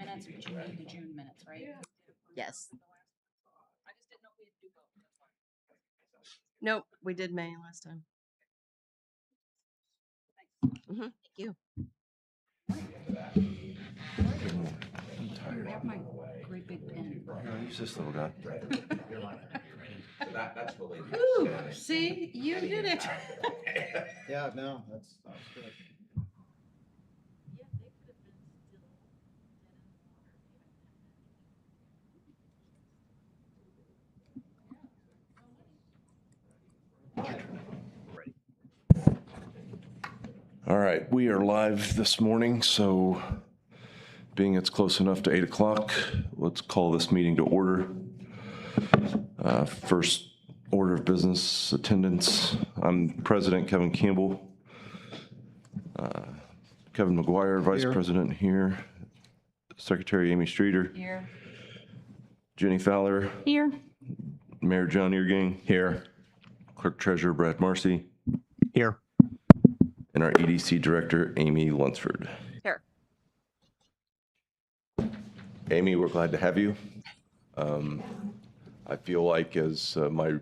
minutes, but you need the June minutes, right? Yes. I just didn't know if we had to do both. That's why. Nope, we did May last time. Thank you. You have my great big pen. Use this little guy. Ooh, see, you did it. Yeah, no, that's good. All right, we are live this morning, so being it's close enough to 8 o'clock, let's call this meeting to order. First order of business, attendance. I'm President Kevin Campbell. Kevin McGuire, Vice Here. President here. Secretary Amy Streeter. Here. Jenny Fowler. Here. Mayor John Eargang. Here. Clerk Treasurer Brad Marcy. Here. And our EDC Director, Amy Lunsford. Here. Amy, we're glad to have you. I feel like as my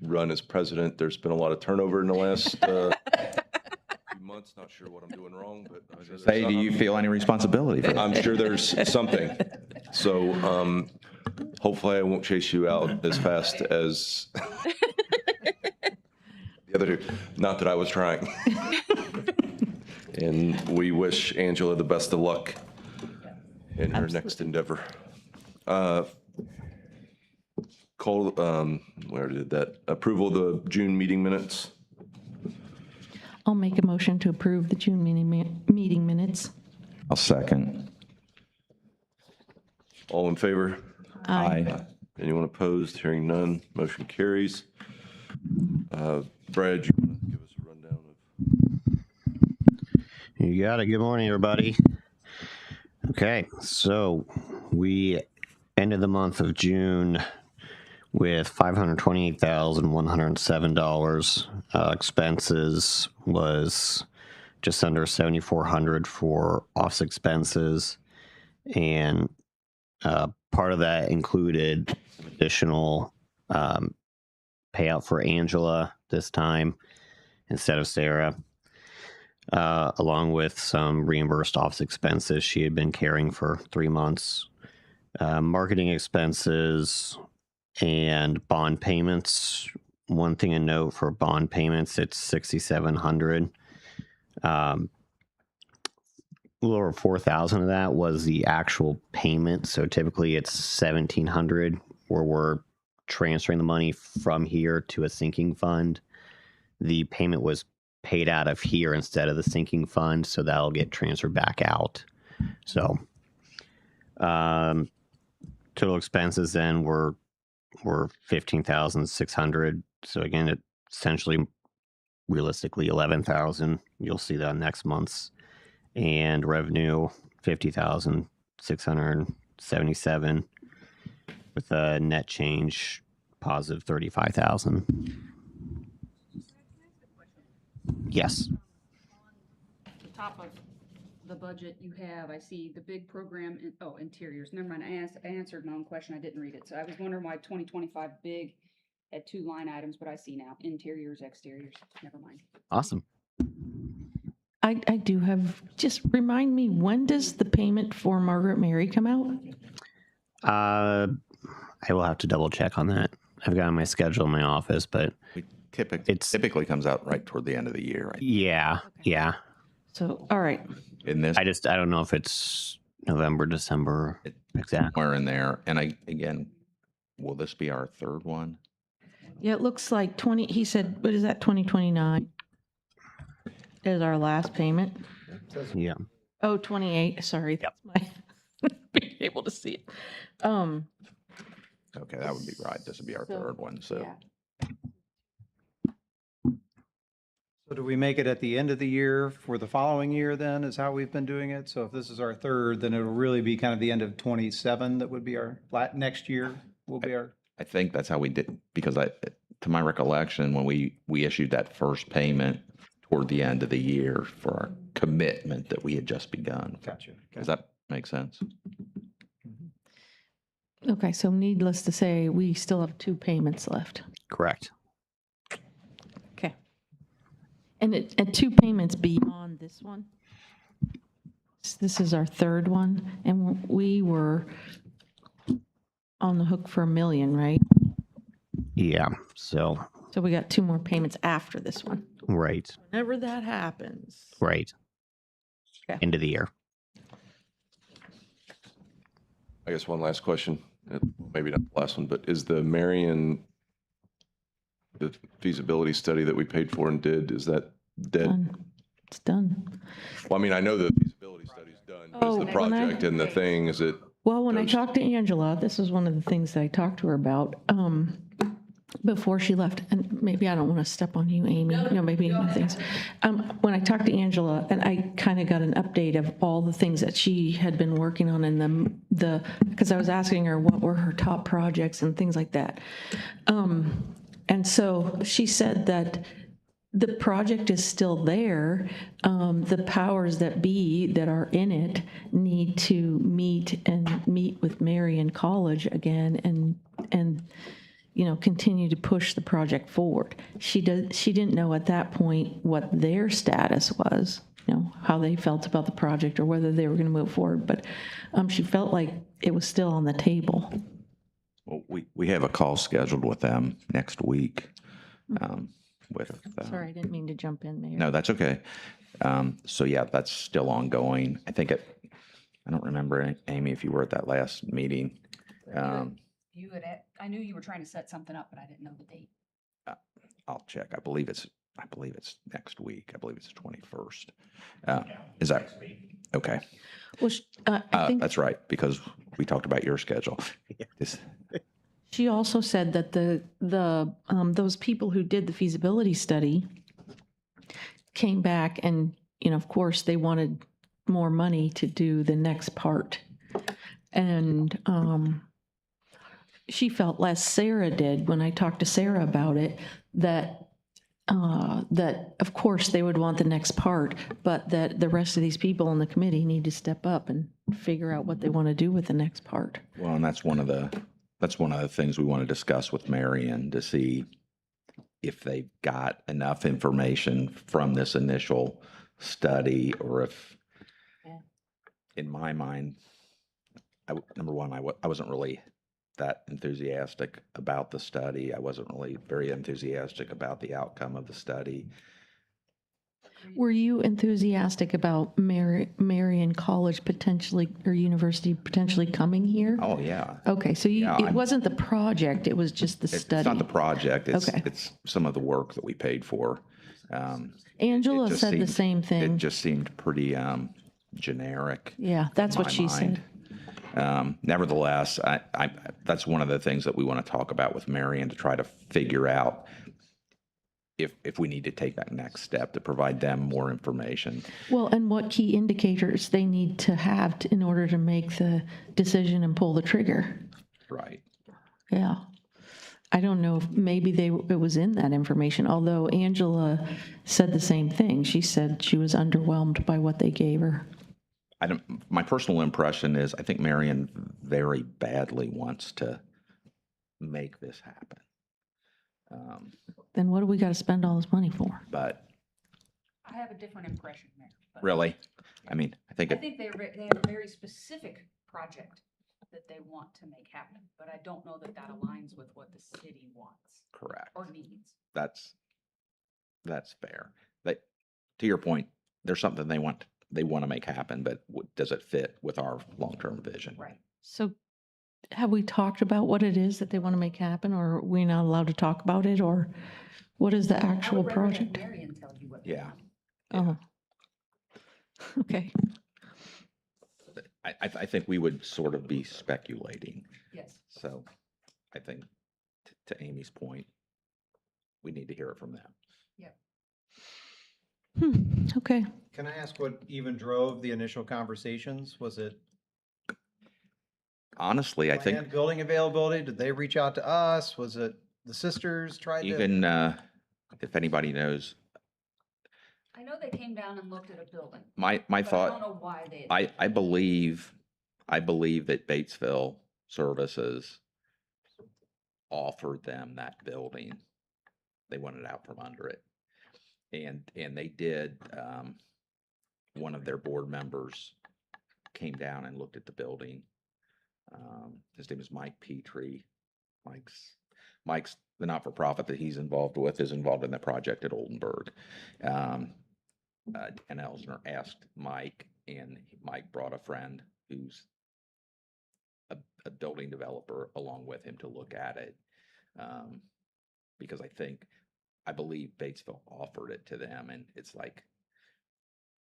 run as president, there's been a lot of turnover in the last few months. Not sure what I'm doing wrong, but I'm sure Say, do you feel any responsibility for that? I'm sure there's something. So hopefully I won't chase you out as fast as the other two. Not that I was trying. And we wish Angela the best of luck in her next endeavor. Where did that? Approval of the June meeting minutes. I'll make a motion to approve the June meeting minutes. I'll second. All in favor? Aye. Anyone opposed? Hearing none, motion carries. Brad, you want to give us a rundown of? You got it. Good morning, everybody. Okay, so we ended the month of June with $528,107. Expenses was just under $7,400 for office expenses, and part of that included additional payout for Angela this time instead of Sarah, along with some reimbursed office expenses she had been carrying for 3 months. Marketing expenses and bond payments. One thing to note for bond payments, it's $6,700. A little over 4,000 of that was the actual payment. So typically it's 1,700 where we're transferring the money from here to a sinking fund. The payment was paid out of here instead of the sinking fund, so that'll get transferred back out. So total expenses then were 15,600. So again, it essentially realistically 11,000. You'll see that next month's. And revenue 50,677 with a net change positive 35,000. Yes. On the top of the budget you have, I see the big program, interiors. Never mind, I answered my own question. I didn't read it. So I was wondering why 2025 big had 2 line items, but I see now interiors, exteriors. Never mind. Awesome. I do have, just remind me, when does the payment for Margaret Mary come out? I will have to double check on that. I've got my schedule in my office, but Typically comes out right toward the end of the year, right? yeah. So, all right. In this, I don't know if it's November, December, exactly. somewhere in there. And again, will this be our third one? Yeah, it looks like he said, what is that, 2029 is our last payment? Yeah. Oh, 28, sorry. Yep. That's my, being able to see it. Okay, that would be right. This would be our So, third one. So Yeah. So do we make it at the end of the year for the following year then, is how we've been doing it? So if this is our third, then it'll really be kind of the end of 27 that would be our, next year will be our. I think that's how we did, because to my recollection, when we issued that first payment toward the end of the year for our commitment that we had just begun. Gotcha. Okay. Does that make sense? Okay, so needless to say, we still have 2 payments left. Correct. Okay. And at 2 payments beyond this one? This is our 3rd one, and we were on the hook for $1 million, right? Yeah. So, So we got 2 more payments after this one. right. Whenever that happens. Right. Okay. End of the year. I guess one last question, maybe not the last one, but is the Marion, the feasibility study that we paid for and did, is that dead? Done. It's done. Well, I mean, I know the feasibility study's done, but is Oh, the when I- project and the thing, is it? Well, when I Those- talked to Angela, this is one of the things that I talked to her about before she left. And maybe I don't want to step on you, Amy. No, maybe things. When I talked to Angela, and I kind of got an update of all the things that she had been working on in because I was asking her what were her top projects and things like that. And so she said that the project is still there. The powers that be that are in it need to meet with Marion College again and continue to push the project forward. She didn't know at that point what their status was, how they felt about the project or whether they were going to move forward. But she felt like it was still on the table. Well, we have a call scheduled with them next week. Sorry, I didn't mean to jump in, Mayor. No, that's okay. So yeah, that's still ongoing. I don't remember, Amy, if you were at that last meeting. I knew you were trying to set something up, but I didn't know the date. I'll check. I believe it's next week. I believe it's the 21st. Is that okay? Well, I think That's right, because we talked about your schedule. This- she also said that those people who did the feasibility study came back and, of course, they wanted more money to do the next part. And she felt, less Sarah did when I talked to Sarah about it, that of course they would want the next part, but that the rest of these people in the committee need to step up and figure out what they want to do with the next part. Well, and that's one of the things we want to discuss with Marion to see if they've got enough information from this initial study, or if, in my mind, number one, I wasn't really that enthusiastic about the study. I wasn't really very enthusiastic about the outcome of the study. Were you enthusiastic about Marion College potentially, or university potentially coming here? Oh, yeah. Okay, so Yeah, it wasn't the project, it was just the study. It's not the project, Okay. it's some of the work that we paid for. Angela It just said the seemed- same It thing. just seemed pretty generic. Yeah, that's in what my she mind. said. Nevertheless, that's one of the things that we want to talk about with Marion, to try to figure out if we need to take that next step to provide them more information. Well, and what key indicators they need to have in order to make the decision and pull the trigger. Right. Yeah. I don't know if maybe it was in that information, although Angela said the same thing. She said she was underwhelmed by what they gave her. My personal impression is I think Marion very badly wants to make this happen. Then what do we got to spend all this money for? But I have a different impression there. but really, I mean, I think I it, think they have a very specific project that they want to make happen, but I don't know that that aligns with what the city wants correct. or needs. That's fair. To your point, there's something they want to make happen, but does it fit with our long-term vision? Right. So have we talked about what it is that they want to make happen, or are we not allowed to talk about it, or what is the actual I would rather have project? Marion tell you what. they Yeah. want. Oh. Okay. I think we would sort of be speculating. Yes. So I think to Amy's point, we need to hear it from them. Okay. Can I ask what even drove the initial conversations? Was it Honestly, I think land building availability? Did they reach out to us? Was it the sisters tried to? even if anybody knows, I know they came down and looked at a building, my but I don't thought, know why they. I believe that Batesville Services offered them that building. They wanted out from under it. And they did, one of their board members came down and looked at the building. His name is Mike Petrie. Mike's the not-for-profit that he's involved with is involved in the project at Oldenburg. Dan Elsner asked Mike, and Mike brought a friend who's a building developer along with him to look at it. Because I believe Batesville offered it to them, and it's like,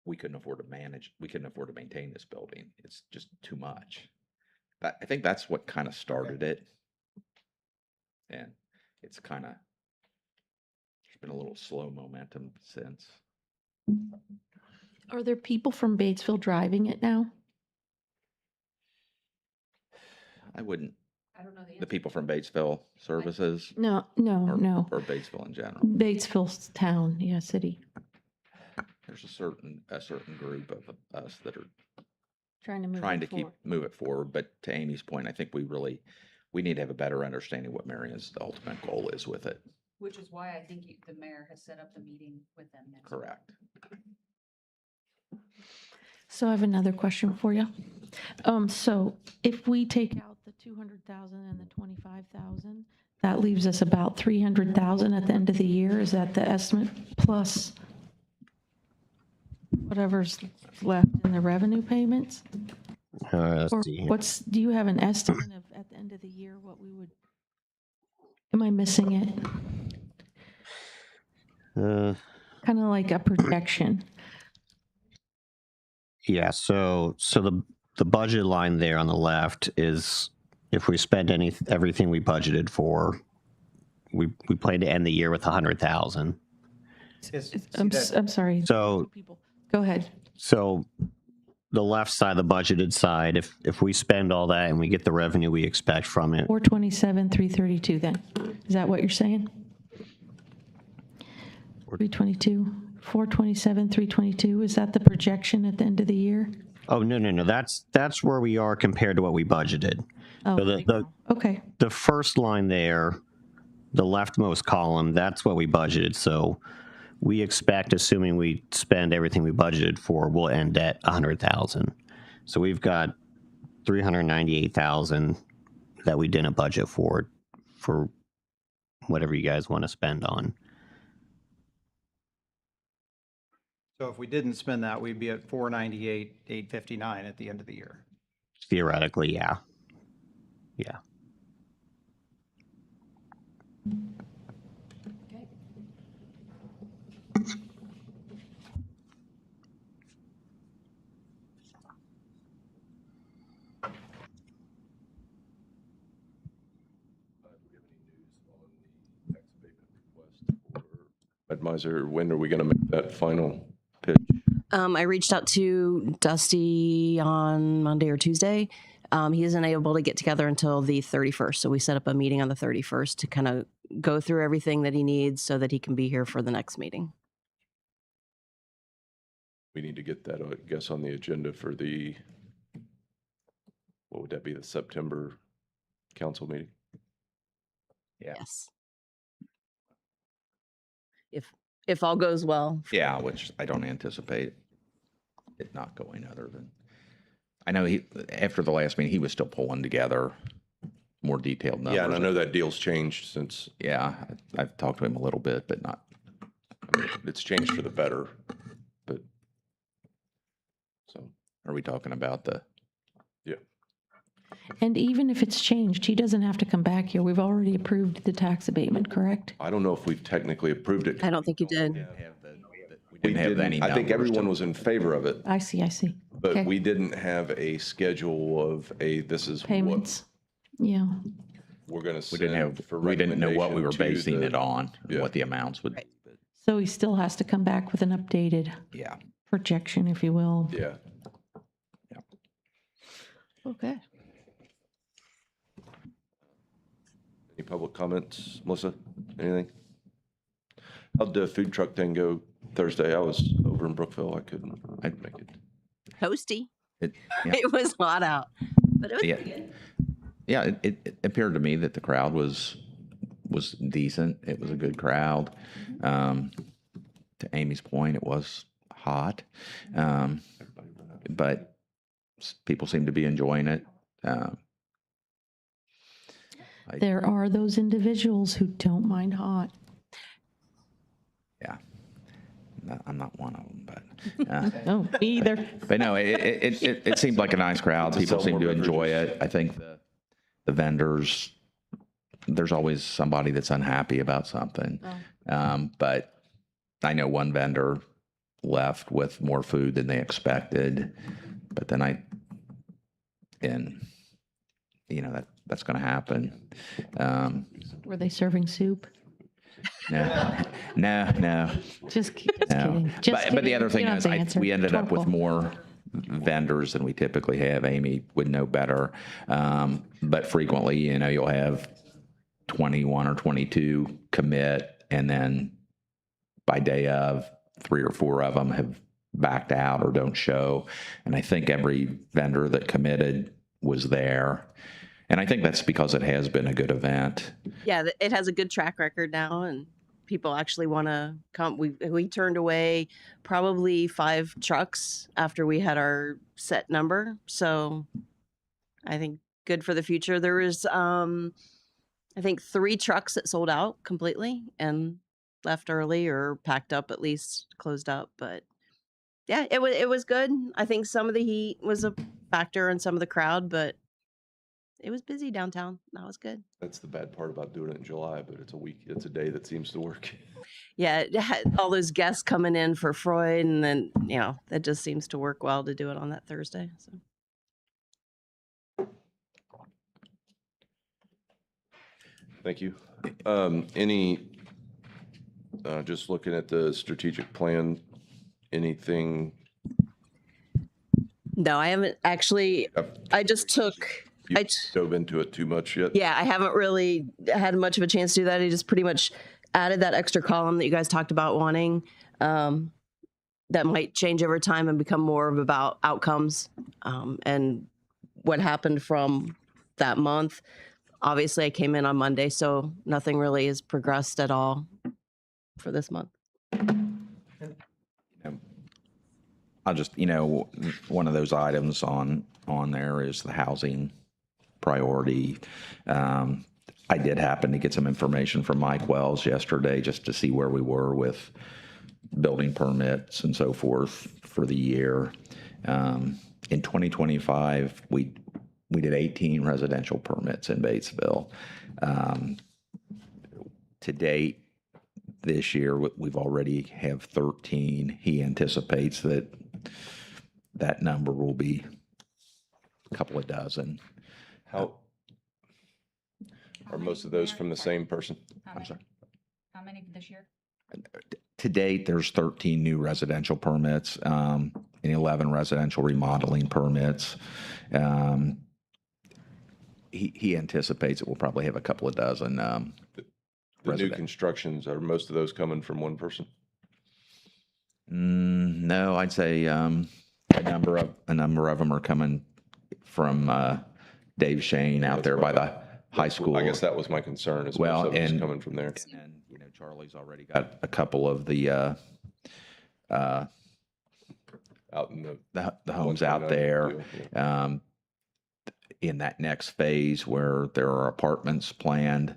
we couldn't afford to maintain this building. It's just too much. I think that's what kind of started it. And it's kind of, there's been a little slow momentum since. Are there people from Batesville driving it now? I wouldn't, I don't know the people from Batesville Services No, no. or Batesville in general. Batesville's town, yeah, city. There's a certain group of us that are Trying to move trying to it forward. move it forward. But to Amy's point, I think we need to have a better understanding what Marion's ultimate goal is with it. Which is why I think the mayor has set up the meeting with them next. Correct. So I have another question for you. So if we take out the 200,000 and the 25,000, that leaves us about 300,000 at the end of the year. Is that the estimate plus whatever's left in the revenue payments? Let's Or see here. do you have an estimate of at the end of the year what we would, am I missing it? Kind of like a projection. Yeah, so the budget line there on the left is if we spend everything we budgeted for, we plan to end the year with 100,000. I'm sorry. So People, go ahead. So the left side, the budgeted side, if we spend all that and we get the revenue we expect from it, 427, 332 then. Is that what you're saying? 322, 427, 322, is that the projection at the end of the year? oh no, that's where we are compared to what we budgeted. Oh, So okay, the first line there, the leftmost column, that's what we budgeted. So we expect, assuming we spend everything we budgeted for, we'll end at 100,000. So we've got 398,000 that we didn't budget for whatever you guys want to spend on. So if we didn't spend that, we'd be at 498, 859 at the end of the year. Theoretically, yeah. Okay. Ed Miser, when are we going to make that final pitch? I reached out to Dusty on Monday or Tuesday. He isn't able to get together until the 31st. So we set up a meeting on the 31st to kind of go through everything that he needs so that he can be here for the next meeting. We need to get that, I guess, on the agenda for what would that be, the September council meeting? Yeah. Yes. If all goes well. Yeah, which I don't anticipate it not going other than, I know after the last meeting, he was still pulling together more detailed numbers. Yeah, and I know that deal's changed since, Yeah, I've talked to him a little bit, but not, I mean, it's changed for the better, but, so, are we talking about yeah. and even if it's changed, he doesn't have to come back here. We've already approved the tax abatement, correct? I don't know if we've technically approved it. I don't think you did. we didn't have any I think numbers everyone to- was in favor of it, I see. but Okay. we didn't have a schedule of this is what Payments. Yeah. we're going to We didn't send have, for we didn't know what we were recommendation to basing the- it on, Yeah. what the amounts would be. But So he still has to come back with an updated yeah, projection, if you will. Yeah. Okay. Any public comments? Melissa, anything? How'd the food truck thing go Thursday? I was over in Brookville. I couldn't make it. Toasty. It- yeah. It was hot out, but it was Yeah. good. yeah, it appeared to me that the crowd was decent. It was a good crowd. To Amy's point, it was hot, but people seem to be enjoying it. There are those individuals who don't mind hot. Yeah, I'm not one of them, but No, me either. but no, it seemed like a nice crowd. People seem to enjoy it. I think the vendors, there's always somebody that's unhappy about something, but I know one vendor left with more food than they expected, but then that's going to happen. Were they serving soup? No. Just No. kidding. Just But the kidding. other thing You don't is, have to answer. we ended up with Torkel. more vendors than we typically have. Amy would know better. But frequently, you'll have 21 or 22 commit, and then by day of, 3 or 4 of them have backed out or don't show. And I think every vendor that committed was there. And I think that's because it has been a good event. Yeah, it has a good track record now, and people actually want to come. We turned away probably 5 trucks after we had our set number, so I think good for the future. There was, I think 3 trucks that sold out completely and left early or packed up, at least closed up. But yeah, it was good. I think some of the heat was a factor in some of the crowd, but it was busy downtown. That was good. That's the bad part about doing it in July, but it's a day that seems to work. Yeah, it had all those guests coming in for Freud, and then that just seems to work well to do it on that Thursday. So Thank you. Just looking at the strategic plan, anything? no, I haven't actually. I just took. You dove into it too much yet? Yeah, I haven't really had much of a chance to do that. I just pretty much added that extra column that you guys talked about wanting. That might change over time and become more of about outcomes and what happened from that month. Obviously, I came in on Monday, so nothing really has progressed at all for this month. I'll just, one of those items on there is the housing priority. I did happen to get some information from Mike Wells yesterday just to see where we were with building permits and so forth for the year. In 2025, we did 18 residential permits in Batesville. To date, this year, we've already have 13. He anticipates that number will be a couple of dozen. How are most of those from the same person? I'm sorry. How many this year? To date, there's 13 new residential permits, and 11 residential remodeling permits. He anticipates it will probably have a couple of dozen. The new constructions, are most of those coming from one person? No, I'd say a number of them are coming from Dave Shane out there by the high school. I guess that was my concern, is Well, most of it's and- coming from there. And then, Charlie's already got a couple of the Out in the homes out 129 there. deal, yeah. In that next phase where there are apartments planned,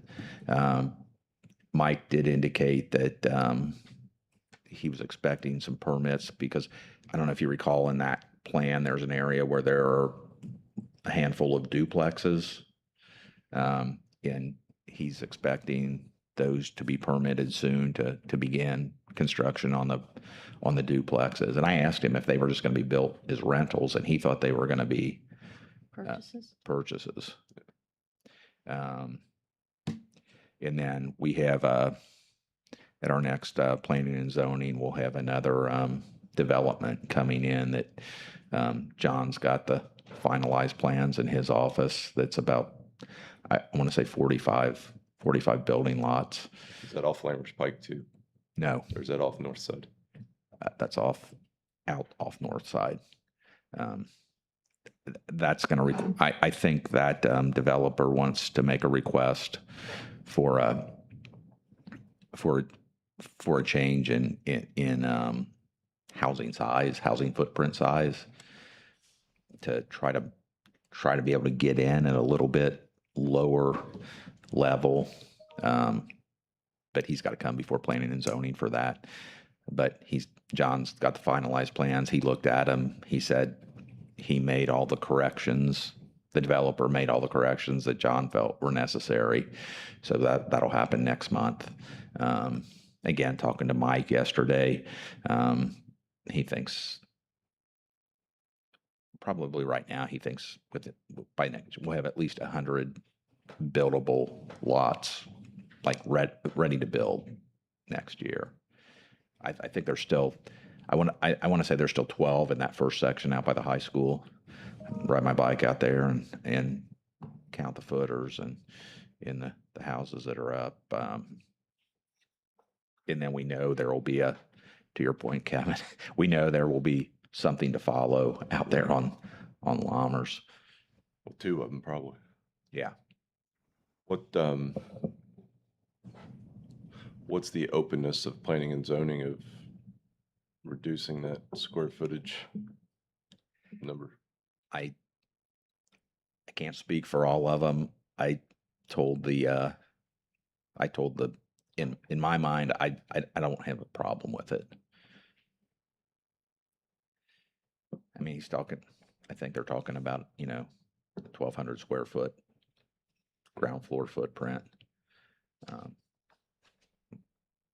Mike did indicate that he was expecting some permits because I don't know if you recall in that plan, there's an area where there are a handful of duplexes. And he's expecting those to be permitted soon to begin construction on the duplexes. And I asked him if they were just going to be built as rentals, and he thought they were going to be purchases. And then we have, at our next planning and zoning, we'll have another development coming in that John's got the finalized plans in his office. That's about, I want to say 45 building lots. Is that off Lambert's Pike too? No, Or is that off North Side? that's off north side. that's going to, I think that developer wants to make a request for a, for a change in housing size, housing footprint size, to try to be able to get in at a little bit lower level. But he's got to come before planning and zoning for that. But John's got the finalized plans. He looked at them. He said he made all the corrections. The developer made all the corrections that John felt were necessary. So that'll happen next month. Again, talking to Mike yesterday, he thinks probably right now, he thinks by next, we'll have at least 100 buildable lots, like ready to build next year. I think there's still, I want to say there's still 12 in that first section out by the high school. Ride my bike out there and count the footers and in the houses that are up. And then we know there will be to your point, Kevin, we know there will be something to follow out there on Lammers. Well, 2 of them probably. Yeah. What's the openness of planning and zoning of reducing that square footage number? I can't speak for all of them. I told in my mind, I don't have a problem with it. I mean, I think they're talking about, 1,200 square foot ground floor footprint.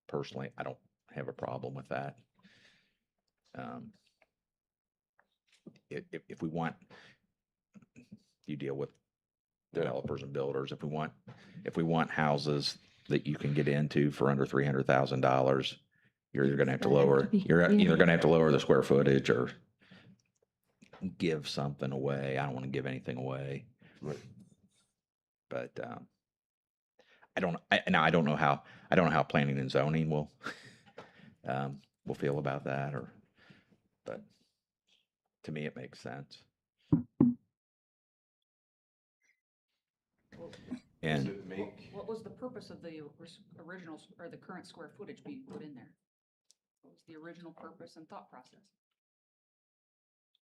Personally, I don't have a problem with that. If we want, you deal with developers and builders. If we want houses that you can get into for under $300,000, you're either going to have to lower. You're either going to have to lower the square footage or give something away. I don't want to give anything away. Right. But I don't know how planning and zoning will feel about that, but to me it makes sense. And What was the purpose of the original or the current square footage being put in there? What was the original purpose and thought process?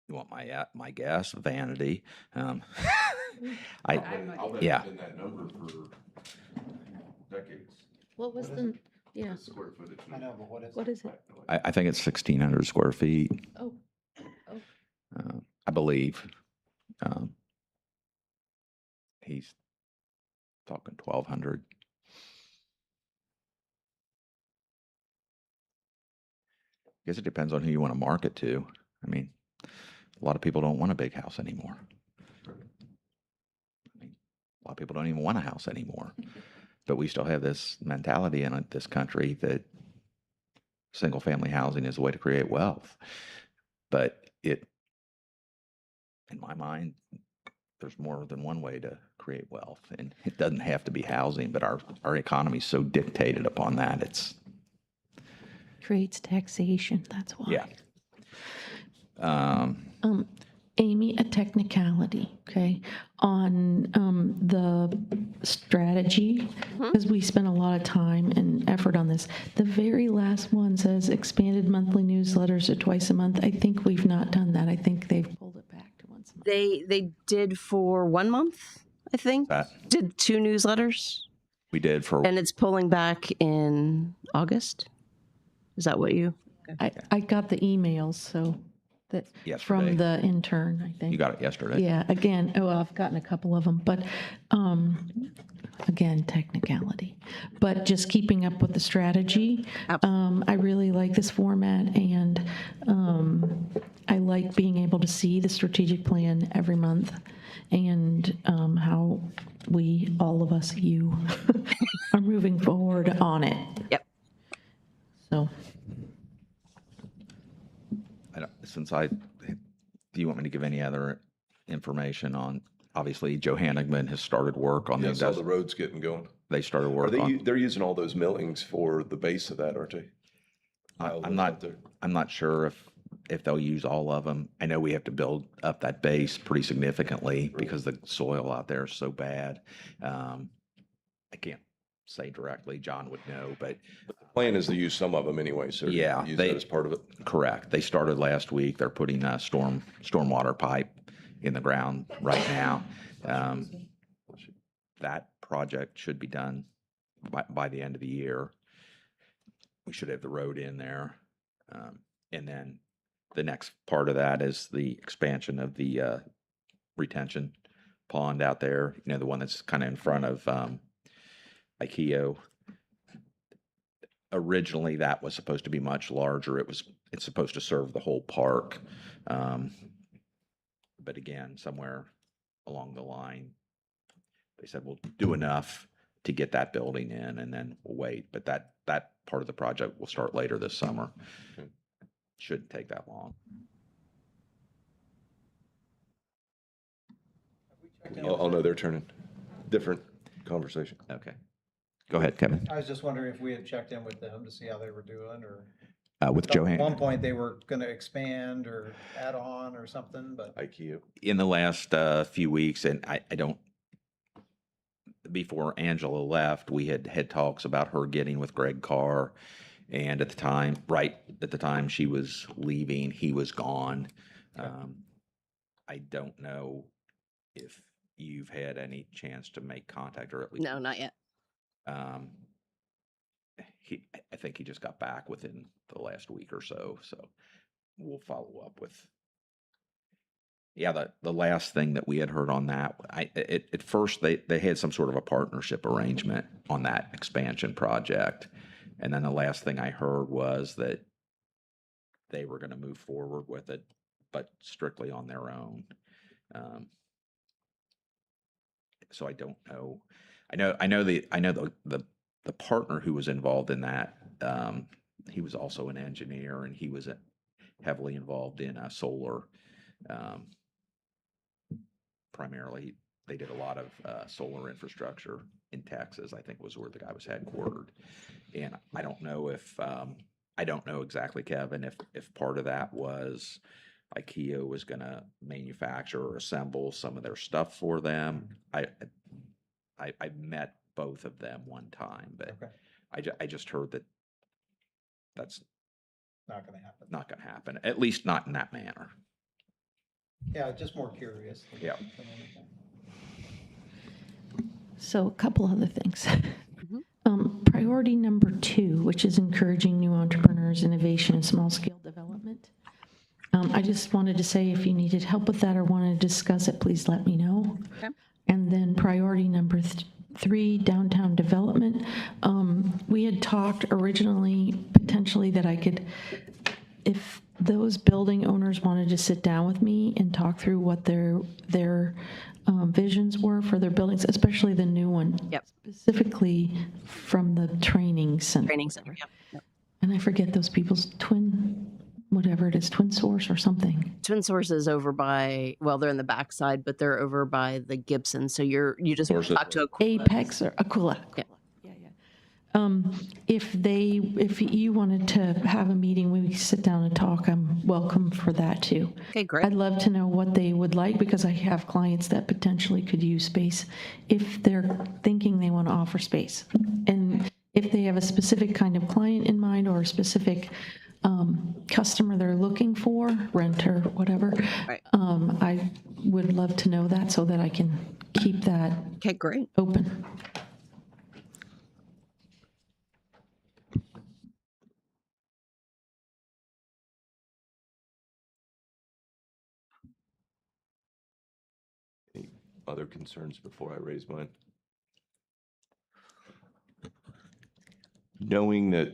you want my guess? Vanity. I've Yeah. been that number for decades. What was the, yeah, The square footage. I know, but what is? what is it? I think it's 1,600 square feet. Oh, I believe. He's talking 1,200. I guess it depends on who you want to market to. I mean, a lot of people don't want a big house anymore. I mean, a lot of people don't even want a house anymore. But we still have this mentality in this country that single-family housing is a way to create wealth. But in my mind, there's more than one way to create wealth, and it doesn't have to be housing. But our economy is so dictated upon that. It's creates taxation, that's why. yeah. Amy, a technicality, okay, on the strategy, because we spent a lot of time and effort on this. The very last one says expanded monthly newsletters to twice a month. I think we've not done that. I think they've pulled it back to once a month. They did for 1 month, I think. That Did 2 newsletters, we did for and it's pulling back in August. Is that what you? I got the emails, so that Yesterday. from the intern, I think. you got it yesterday. Yeah, again, I've gotten a couple of them, but again, technicality. But just keeping up with the strategy. I really like this format, and I like being able to see the strategic plan every month and how we, all of us, you, are moving forward on it. Yep. So. Do you want me to give any other information on, obviously, Joe Hanigman has started work on Yeah, so the the, road's getting going. they started Are work they, on. they're using all those millings for the base of that, aren't they? I- All I'm those out not, there. I'm not sure if they'll use all of them. I know we have to build up that base pretty significantly because the soil out there is so bad. I can't say directly, John would know, but Plan is to use some of them anyway, so Yeah, use they- that as part of it. correct. They started last week. They're putting a stormwater pipe in the ground right now. That project should be done by the end of the year. We should have the road in there. And then the next part of that is the expansion of the retention pond out there, the one that's kind of in front of IKEA. Originally, that was supposed to be much larger. It's supposed to serve the whole park. But again, somewhere along the line, they said, we'll do enough to get that building in and then we'll wait. But that part of the project will start later this summer. Shouldn't take that long. Oh, no, they're turning. Different conversation. Okay. Go ahead, Kevin. I was just wondering if we had checked in with them to see how they were doing, or With at one Johann, point they were going to expand or add on or something, but IKEA. in the last few weeks, and I don't, before Angela left, we had talks about her getting with Greg Carr. And at the time, right at the time she was leaving, he was gone. I don't know if you've had any chance to make contact, or at least No, not yet. I think he just got back within the last week or so. So we'll follow up with. Yeah, the last thing that we had heard on that, at first they had some sort of a partnership arrangement on that expansion project. And then the last thing I heard was that they were going to move forward with it, but strictly on their own. So I don't know. I know the partner who was involved in that. He was also an engineer, and he was heavily involved in solar. Primarily, they did a lot of solar infrastructure in Texas. I think was where the guy was headquartered. And I don't know if I don't know exactly, Kevin, if part of that was IKEA was going to manufacture or assemble some of their stuff for them. I met both of them one time, but okay, I just heard that that's not going to happen. not going to happen, at least not in that manner. Yeah, just more curious. Yeah. than anything. So a couple other things. Priority number 2, which is encouraging new entrepreneurs, innovation, and small-scale development. I just wanted to say if you needed help with that or wanted to discuss it, please let me know. Okay. And then priority number 3, downtown development. We had talked originally potentially that I could, if those building owners wanted to sit down with me and talk through what their visions were for their buildings, especially the new one. Yep. Specifically from the training center. Training center. Yep. And I forget those people's whatever it is, Twin Source or something. Twin Source is over by, well, they're in the backside, but they're over by the Gibson. So you just Source is- talk to a Apex or Aquila. Yeah. If you wanted to have a meeting, we could sit down and talk, I'm welcome for that too. Okay, great. I'd love to know what they would like, because I have clients that potentially could use space if they're thinking they want to offer space. And if they have a specific kind of client in mind or a specific customer they're looking for, renter, whatever, Right. I would love to know that so that I can keep that Okay, great. open. Any other concerns before I raise mine? Knowing that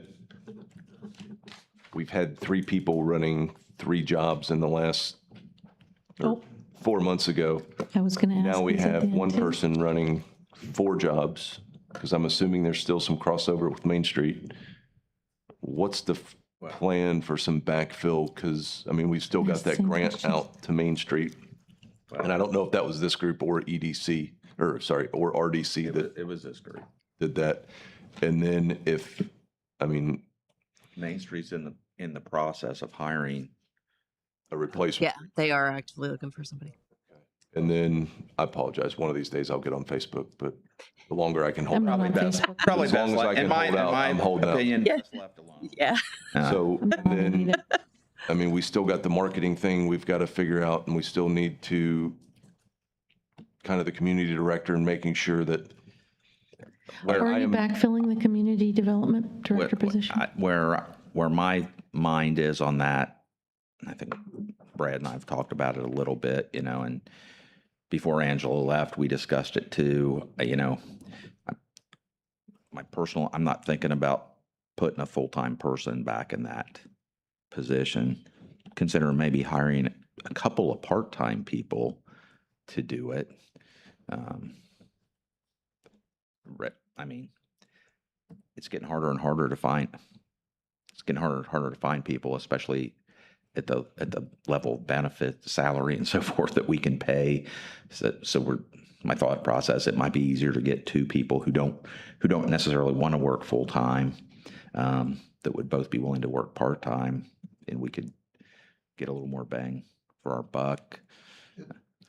we've had 3 people running 3 jobs in the last, or 4 months ago. I was going to ask. Now we is it have Dan one too? person running 4 jobs, because I'm assuming there's still some crossover with Main Street. What's the plan for some backfill? Because, I mean, we've still got that Same grant questions. out to Main Street. And I don't know if that was this group or EDC, or sorry, or RDC that It was this group. did that. And then if, I mean, Main Street's in the process of hiring a replacement. Yeah, they are actively looking for somebody. And then, I apologize, one of these days I'll get on Facebook, but the longer I can hold I'm not out. on Facebook. Probably As long best as I left, can hold out, I'm holding out. opinion, Yeah. best left alone. Yeah. So I'm not on it then, either. I mean, we still got the marketing thing we've got to figure out, and we still need to kind of the community director and making sure that where Are I you am, backfilling the community development director position? Where my mind is on that, I think Brad and I have talked about it a little bit, you know, and before Angela left, we discussed it too, you know. I'm not thinking about putting a full-time person back in that position. Consider maybe hiring a couple of part-time people to do it. I mean, it's getting harder and harder to find. It's getting harder and harder to find people, especially at the level of benefit, salary, and so forth that we can pay. So my thought process, it might be easier to get two people who don't necessarily want to work full time, that would both be willing to work part time, and we could get a little more bang for our buck.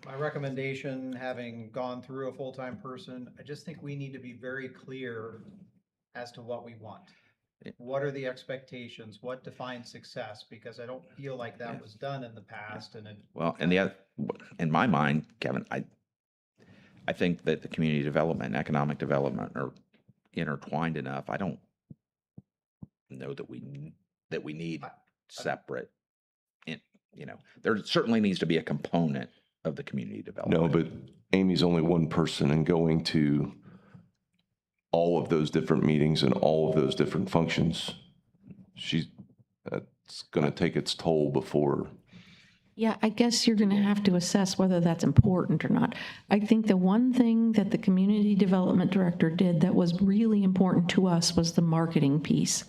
My recommendation, having gone through a full-time person, I just think we need to be very clear as to what we want. What are the expectations? What defines success? Because I don't feel like that was done in the past, and it. Well, and in my mind, Kevin, I think that the community development and economic development are intertwined enough. I don't know that we need separate. You know, there certainly needs to be a component of the community development. no, but Amy's only one person and going to all of those different meetings and all of those different functions, that's going to take its toll before. Yeah, I guess you're going to have to assess whether that's important or not. I think the one thing that the community development director did that was really important to us was the marketing piece.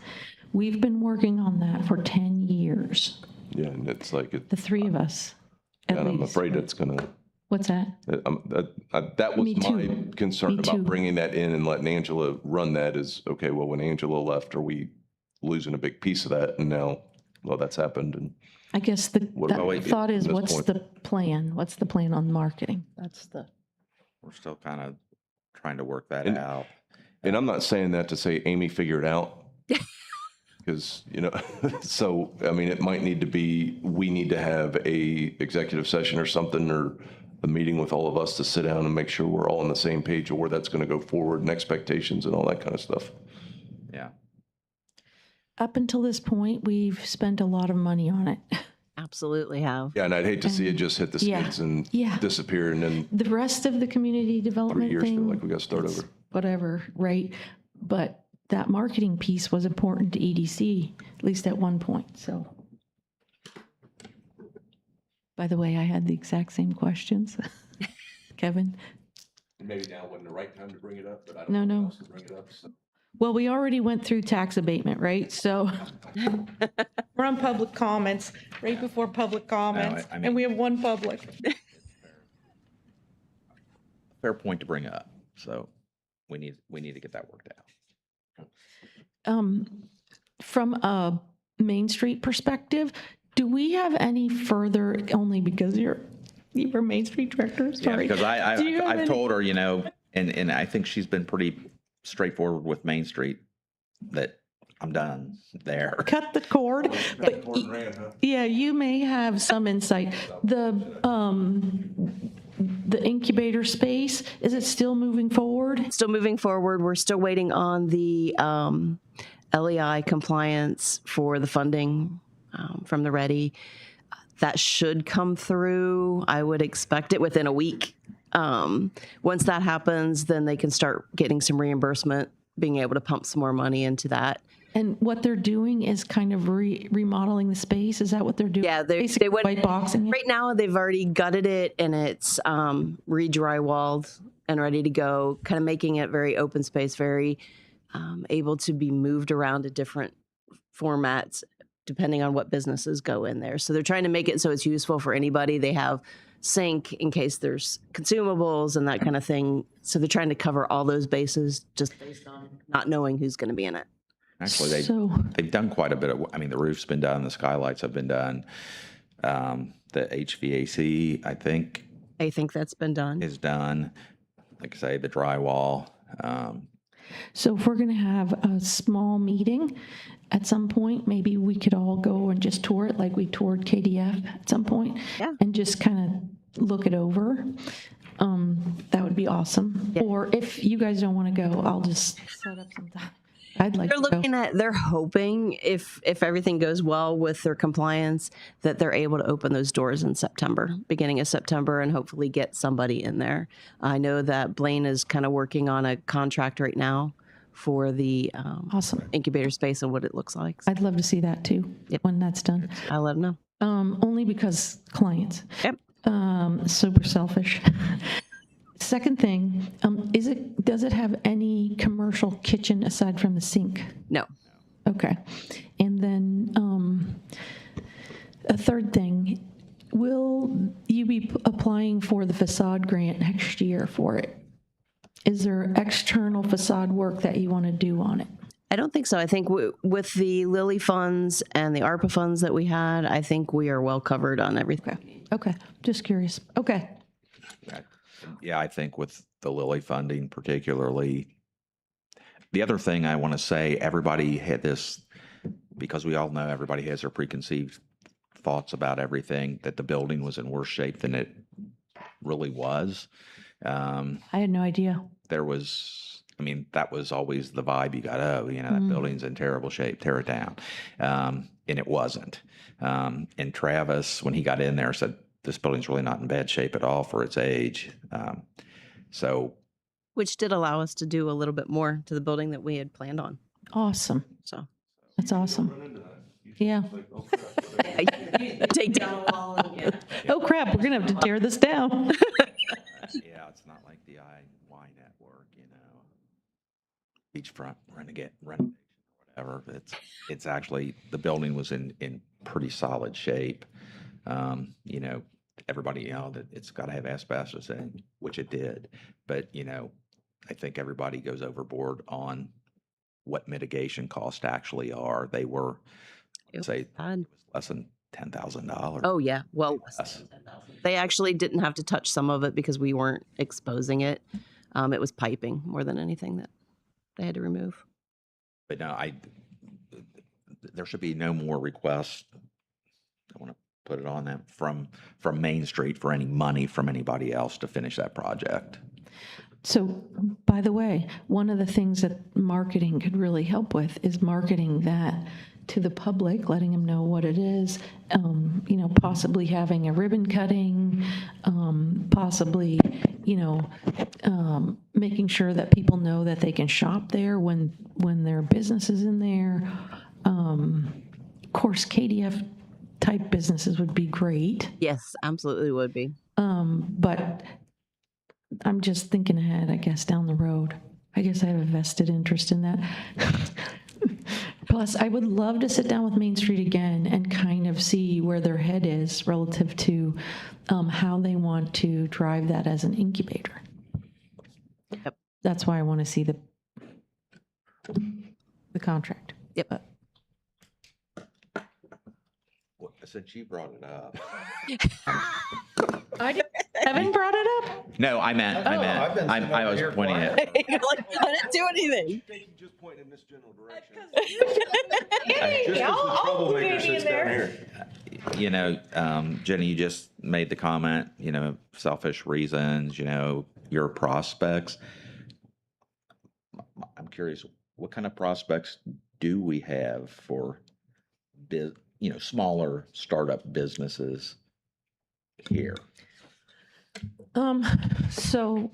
We've been working on that for 10 years, Yeah, and it's like, the three of us, at and I'm least. afraid it's going to. What's that? That was Me my too. concern Me about too. bringing that in and letting Angela run that is, okay, well, when Angela left, are we losing a big piece of that? And now, well, that's happened. And I guess What about the thought is, at this what's point? the plan? What's the plan on marketing? That's the, We're still kind of trying to work that And- out. And I'm not saying that to say Amy figured it out. Because, you know, so, I mean, it might need to be, we need to have a executive session or something, or a meeting with all of us to sit down and make sure we're all on the same page of where that's going to go forward and expectations and all that kind of stuff. Yeah. up until this point, we've spent a lot of money on it. Absolutely have. Yeah, and I'd hate to see it just hit the Yeah. skids and Yeah. disappear, and then The rest of the community 3 development years feel thing. like we got to start it's over. Whatever, right? But that marketing piece was important to EDC, at least at one point, so. By the way, I had the exact same questions. Kevin? Maybe now wasn't the right time to bring it up, but I don't know who No. else to bring it up. Well, we already went through tax abatement, right? So we're on public comments, right before public comments, I mean- and we have one public. Fair point to bring up. So we need to get that worked out. From a Main Street perspective, do we have any further, only because you were Main Street director, Yeah, sorry. because Do you have I've any- told her, you know, and I think she's been pretty straightforward with Main Street, that I'm done there. Cut the cord, but yeah, you may have some insight. The incubator space, is it still moving forward? Still moving forward. We're still waiting on the LEI compliance for the funding from the Ready. That should come through. I would expect it within a week. Once that happens, then they can start getting some reimbursement, being able to pump some more money into that. And what they're doing is kind of remodeling the space, is that what they're doing? Yeah, they Basically went white boxing it? right now. They've already gutted it and it's re-drywalled and ready to go. Kind of making it very open space, very able to be moved around to different formats depending on what businesses go in there. So they're trying to make it so it's useful for anybody. They have sink in case there's consumables and that kind of thing. So they're trying to cover all those bases just based on not knowing who's going to be in it. Actually, So, they've done quite a bit of, I mean, the roof's been done, the skylights have been done. The HVAC, I think, I think that's been done. is done. Like I say, the drywall. So if we're going to have a small meeting at some point, maybe we could all go and just tour it like we toured KDF at some point. Yeah. And just kind of look it over. That would be awesome. Yeah. Or if you guys don't want to go, I'll just set up some time. I'd like They're to go. looking at, they're hoping if everything goes well with their compliance, that they're able to open those doors in September, beginning of September, and hopefully get somebody in there. I know that Blaine is kind of working on a contract right now for the Awesome. incubator space and what it looks like. I'd love to see that too, when that's done. I'll let them know. Only because clients. Yep. Super selfish. Second thing, does it have any commercial kitchen aside from the sink? No. Okay. And then a third thing, will you be applying for the facade grant next year for it? Is there external facade work that you want to do on it? I don't think so. I think with the Lilly funds and the ARPA funds that we had, I think we are well covered on everything. Okay. Just curious. Okay. Yeah, I think with the Lilly funding particularly. The other thing I want to say, everybody had this, because we all know everybody has their preconceived thoughts about everything, that the building was in worse shape than it really was. I had no idea. There was, I mean, that was always the vibe you got, oh, you know, that building's in terrible shape, tear it down. And it wasn't. And Travis, when he got in there, said, this building's really not in bad shape at all for its age. Which did allow us to do a little bit more to the building that we had planned on. Awesome. So That's awesome. Yeah. take down a wall. And, Oh crap, we're gonna have to tear this down. Yeah, it's not like the IY network, you know, beachfront renovation or whatever. It's actually, the building was in pretty solid shape. You know, everybody, you know, that it's got to have asbestos in, which it did. But, you know, I think everybody goes overboard on what mitigation costs actually are. They were, let's say, it was less than $10,000. Oh, yeah. Well, Less. they actually didn't have to touch some of it because we weren't exposing it. It was piping more than anything that they had to remove. But no, there should be no more requests. I want to put it on that from Main Street for any money from anybody else to finish that project. So, by the way, one of the things that marketing could really help with is marketing that to the public, letting them know what it is, you know, possibly having a ribbon cutting, possibly, you know, making sure that people know that they can shop there when their business is in there. Of course, KDF type businesses would be great, Yes, absolutely would be. but I'm just thinking ahead, I guess, down the road. I guess I have a vested interest in that. Plus, I would love to sit down with Main Street again and kind of see where their head is relative to how they want to drive that as an incubator. Yep. That's why I want to see the contract. Yep. Well, since you brought it up. Evan brought it up? No, I meant, I've been sitting I over was here pointing quiet. it. You're like, I didn't do anything. Just point in this general direction. Troublemaker sits down here. You know, Jenny, you just made the comment, you know, selfish reasons, you know, your prospects. I'm curious, what kind of prospects do we have for, you know, smaller startup businesses here? So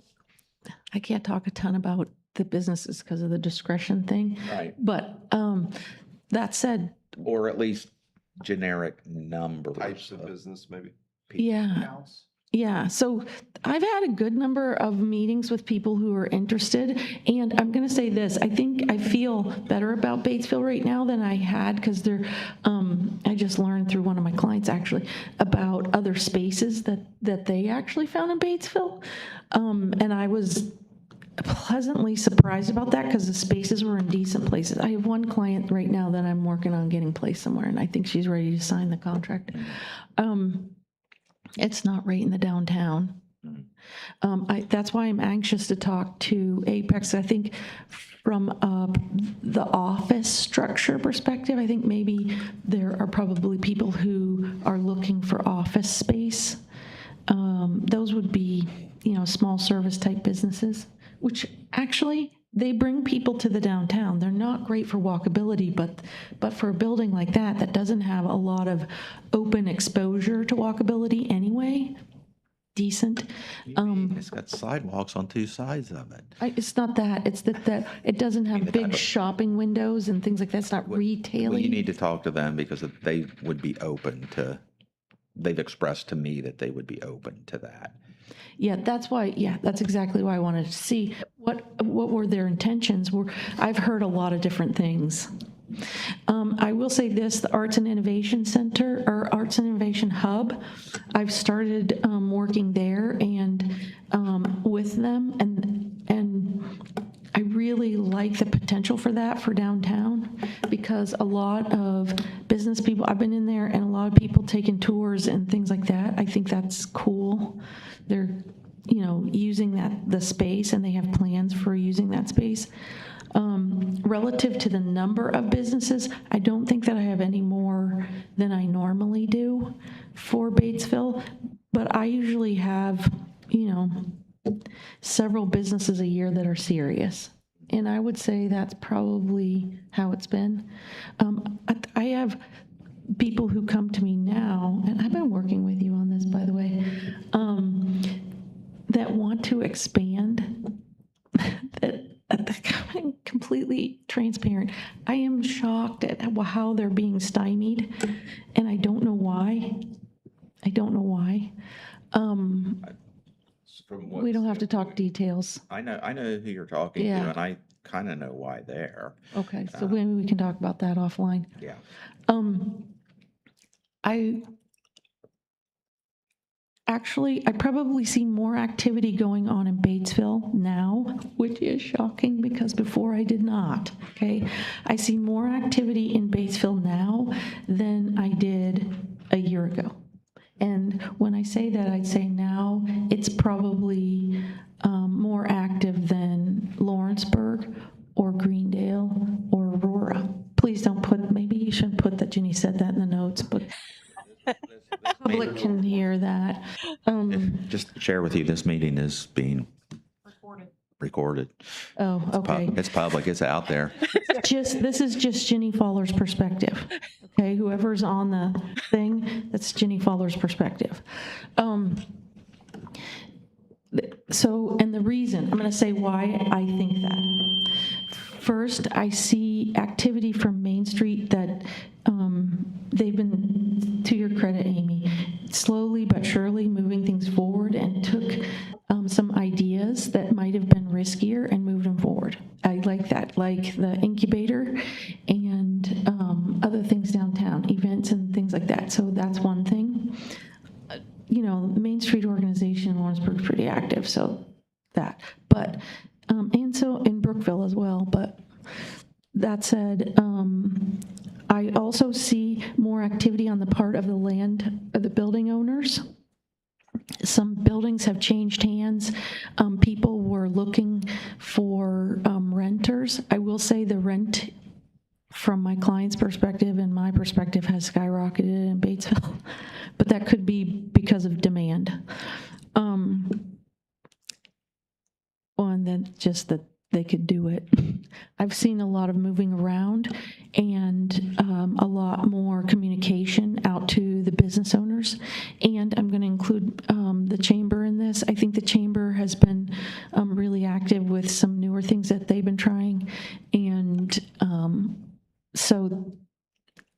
I can't talk a ton about the businesses because of the discretion thing. Right. But that said, Or at least generic numbers. Types of business, maybe? yeah. Yeah, so I've had a good number of meetings with people who are interested, and I'm going to say this, I feel better about Batesville right now than I had, because I just learned through one of my clients actually about other spaces that they actually found in Batesville, and I was pleasantly surprised about that because the spaces were in decent places. I have one client right now that I'm working on getting placed somewhere, and I think she's ready to sign the contract. It's not right in the downtown. That's why I'm anxious to talk to Apex. I think from the office structure perspective, I think maybe there are probably people who are looking for office space. Those would be, small service type businesses, which actually they bring people to the downtown. They're not great for walkability, but for a building like that doesn't have a lot of open exposure to walkability anyway, decent. It's got sidewalks on two sides of it. It's not that. It's that it doesn't have big shopping windows and things like that. It's not retailing. Well, you need to talk to them because they would be open to, they've expressed to me that they would be open to that. Yeah, that's why. Yeah, that's exactly why I wanted to see what were their intentions. I've heard a lot of different things. I will say this: the Arts and Innovation Center or Arts and Innovation Hub. I've started working there and with them, and I really like the potential for that for downtown because a lot of business people. I've been in there, and a lot of people taking tours and things like that. I think that's cool. They're, using the space, and they have plans for using that space. Relative to the number of businesses, I don't think that I have any more than I normally do for Batesville, but I usually have, several businesses a year that are serious. And I would say that's probably how it's been. I have people who come to me now, and I've been working with you on this, by the way, that want to expand, that I'm completely transparent. I am shocked at how they're being stymied, and I don't know why. We don't have to talk details. I know who you're talking Yeah. to, and I kind of know why there. Okay, so maybe we can talk about that offline. Yeah. I probably see more activity going on in Batesville now, which is shocking because before I did not, okay? I see more activity in Batesville now than I did a year ago. And when I say that, I'd say now it's probably more active than Lawrenceburg or Greendale or Aurora. Please don't maybe you shouldn't put that Ginny said that in the notes, but public can hear that. Just to share with you, this meeting is being recorded. Oh, okay. It's public. It's out there. This is just Ginny Fowler's perspective. Okay, whoever's on the thing, that's Ginny Fowler's perspective. So, and the reason, I'm going to say why I think that. First, I see activity from Main Street that they've been, to your credit, Amy, slowly but surely moving things forward and took some ideas that might have been riskier and moved them forward. I like that, like the incubator and other things downtown, events and things like that. So that's one thing. The Main Street organization in Lawrenceburg is pretty active, so that. But, and so in Brookville as well, but that said, I also see more activity on the part of the building owners. Some buildings have changed hands. People were looking for renters. I will say the rent from my client's perspective and my perspective has skyrocketed in Batesville, but that could be because of demand. And then just that they could do it. I've seen a lot of moving around and a lot more communication out to the business owners. And I'm going to include the chamber in this. I think the chamber has been really active with some newer things that they've been trying. And so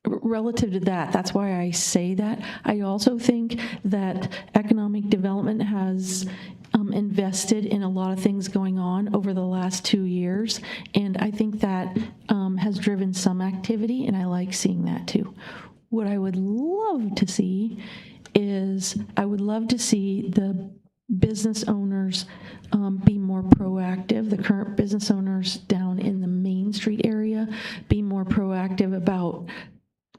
relative to that, that's why I say that. I also think that economic development has invested in a lot of things going on over the last 2 years, and I think that has driven some activity, and I like seeing that too. What I would love to see is I would love to see the business owners be more proactive proactive, the current business owners down in the Main Street area be more proactive about,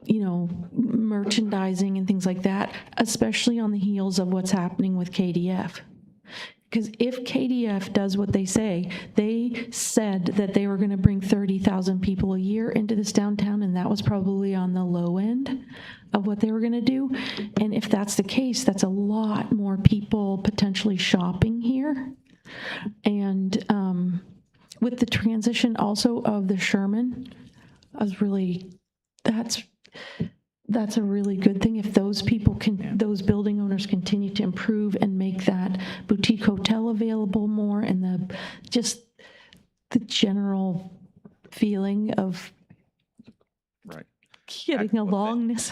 you know, merchandising and things like that, especially on the heels of what's happening with KDF. Because if KDF does what they say, they said that they were going to bring 30,000 people a year into this downtown, and that was probably on the low end of what they were going to do. And if that's the case, that's a lot more people potentially shopping here. And with the transition also of the Sherman, that's a really good thing if those people can, those building owners continue to improve and make that boutique hotel available more, and the general feeling of Right. getting alongness,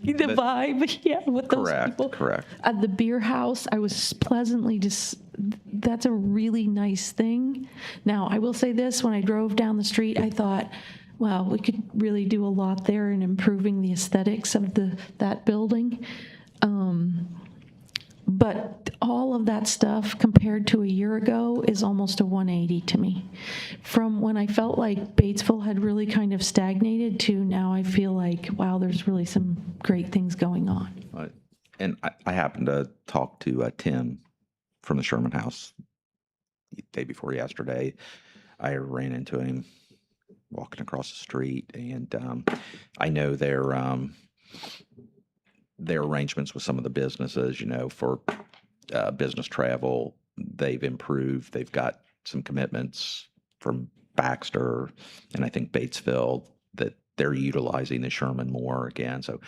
the vibe, yeah, with those people. Correct. At the beer house, I was pleasantly that's a really nice thing. Now, I will say this, when I drove down the street, I thought, wow, we could really do a lot there in improving the aesthetics of that building. But all of that stuff compared to a year ago is almost a 180 to me. From when I felt like Batesville had really kind of stagnated to now I feel like, wow, there's really some great things going on. And I happened to talk to Tim from the Sherman House the day before yesterday. I ran into him walking across the street, and I know their arrangements with some of the businesses, you know, for business travel, they've improved. They've got some commitments from Baxter and I think Batesville that they're utilizing the Sherman more again. So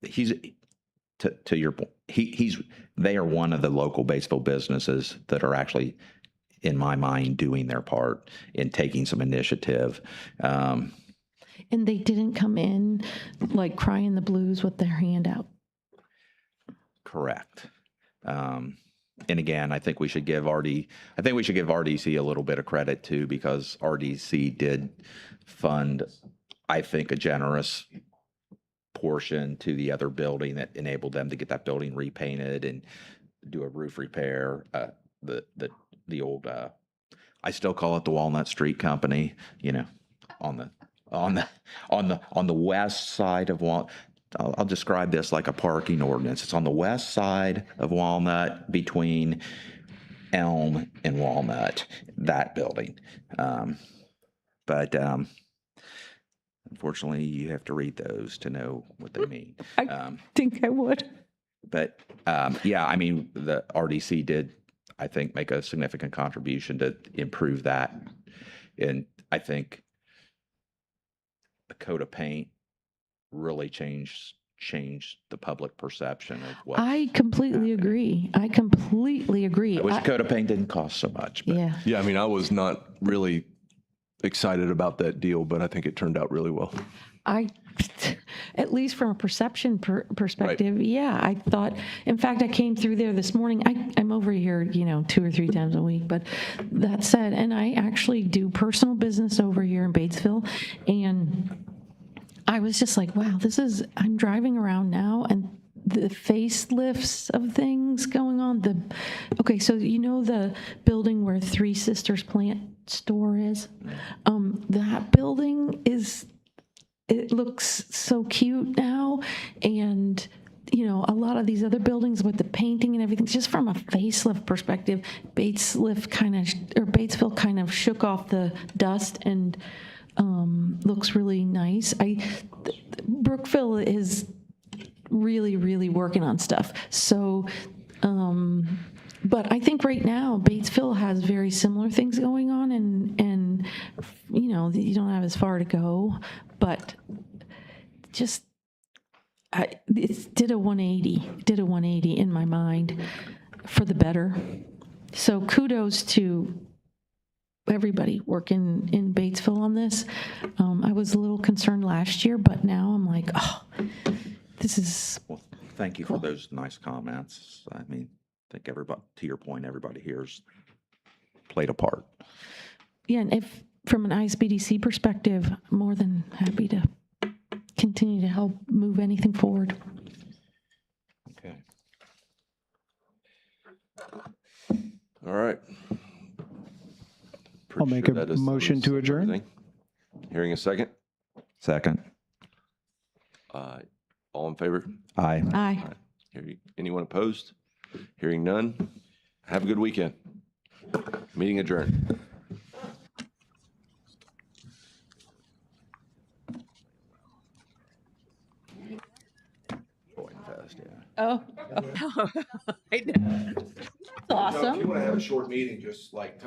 he's, to your point, they are one of the local Batesville businesses that are actually, in my mind, doing their part in taking some initiative. And they didn't come in like crying the blues with their hand out. Correct. And again, I think we should give RDC a little bit of credit too, because RDC did fund, I think, a generous portion to the other building that enabled them to get that building repainted and do a roof repair. The old, I still call it the Walnut Street Company, you know, on the west side of Walnut. I'll describe this like a parking ordinance. It's on the west side of Walnut between Elm and Walnut, that building. But unfortunately, you have to read those to know what they mean. I think I would. But yeah, I mean, the RDC did, I think, make a significant contribution to improve that. And I think the coat of paint really changed the public perception of what. I completely agree. I completely agree. I wish coat of paint didn't cost so much. But. Yeah. Yeah, I mean, I was not really excited about that deal, but I think it turned out really well. At least from a perception perspective, right. Yeah, I thought, in fact, I came through there this morning. I'm over here, you know, 2 or 3 times a week, but that said, and I actually do personal business over here in Batesville, and I was just like, wow, I'm driving around now, and the facelifts of things going on. Okay, so you know the building where Three Sisters Plant Store is? That building it looks so cute now, and you know, a lot of these other buildings with the painting and everything, just from a facelift perspective, Batesville kind of shook off the dust and looks really nice. Brookville is really, really working on stuff. So, but I think right now Batesville has very similar things going on, and you know, you don't have as far to go, but just it did a 180 in my mind for the better. So kudos to everybody working in Batesville on this. I was a little concerned last year, but now I'm like, oh, this is Well, thank you for those nice comments. I mean, I think everybody, to your point, everybody here's played a part. Yeah, and if from an ISBDC perspective, I'm more than happy to continue to help move anything forward. Okay. All right. Pretty make sure a that is motion to adjourn. everything. Hearing a second. Second. All in favor? Aye. Aye. Anyone opposed? Hearing none. Have a good weekend. Meeting adjourned. Going fast, yeah. Oh. Awesome. If you want to have a short meeting, just like